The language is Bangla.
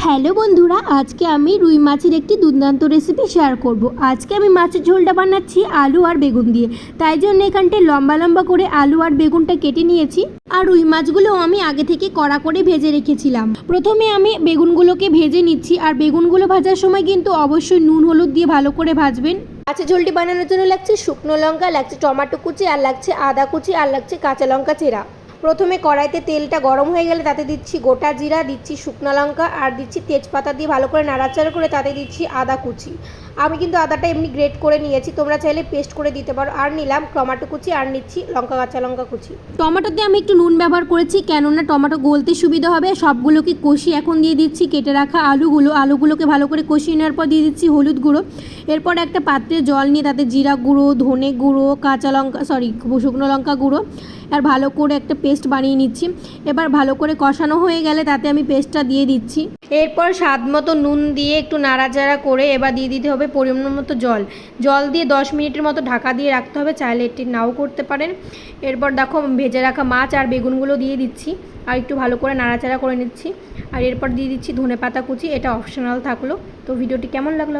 হ্যালো বন্ধুরা, আজকে আমি রুই মাছের একটি দুর্দান্ত রেসিপি শেয়ার করব। আজকে আমি মাছের ঝোলটা বানাচ্ছি আলু আর বেগুন দিয়ে। তাই জন্য এখানটায় লম্বা লম্বা করে আলু আর বেগুনটা কেটে নিয়েছি। আর রুই মাছগুলো আমি আগে থেকে কড়া করে ভেজে রেখেছিলাম। প্রথমে আমি বেগুনগুলোকে ভেজে নিচ্ছি, আর বেগুনগুলো ভাজার সময় কিন্তু অবশ্যই নুন হলুদ দিয়ে ভালো করে ভাজবেন। মাছের ঝোলটি বানানোর জন্য লাগছে শুকনো লঙ্কা, লাগছে টমেটো কুচি, আর লাগছে আদা কুচি, আর লাগছে কাঁচা লঙ্কা চেরা। প্রথমে কড়াইতে তেলটা গরম হয়ে গেলে তাতে দিচ্ছি গোটা জিরা, দিচ্ছি শুকনো লঙ্কা, আর দিচ্ছি তেজপাতা দিয়ে ভালো করে নাড়াচাড়া করে তাতে দিচ্ছি আদা কুচি। আমি কিন্তু আদাটা এমনি গ্রেট করে নিয়েছি, তোমরা চাইলে পেস্ট করে দিতে পারো। আর নিলাম টমেটো কুচি, আর নিচ্ছি কাঁচা লঙ্কা কুচি। টমেটোতে আমি একটু নুন ব্যবহার করেছি, কেননা টমেটো গলতে সুবিধা হবে। সবগুলোকে কষিয়ে এখন দিয়ে দিচ্ছি কেটে রাখা আলুগুলোকে ভালো করে কষিয়ে নেওয়ার পর দিয়ে দিচ্ছি হলুদ গুঁড়ো। এরপর একটা পাত্রে জল নিয়ে তাতে জিরা গুঁড়ো, ধনে গুঁড়ো, শুকনো লঙ্কা গুঁড়ো আর ভালো করে একটা পেস্ট বানিয়ে নিচ্ছি। এবার ভালো করে কষানো হয়ে গেলে তাতে আমি পেস্টটা দিয়ে দিচ্ছি। এরপর স্বাদ মতো নুন দিয়ে একটু নাড়াচাড়া করে এবার দিয়ে দিতে হবে পরিমাণ মতো জল দিয়ে 10 মিনিটের মতো ঢাকা দিয়ে রাখতে হবে, চাইলে এটি নাও করতে পারেন। এরপর দেখো ভেজে রাখা মাছ আর বেগুনগুলো দিয়ে দিচ্ছি, আর একটু ভালো করে নাড়াচাড়া করে নিচ্ছি। আর এরপর দিয়ে দিচ্ছি ধনেপাতা কুচি, এটা অপশনাল থাকলো। তো ভিডিওটি কেমন লাগলো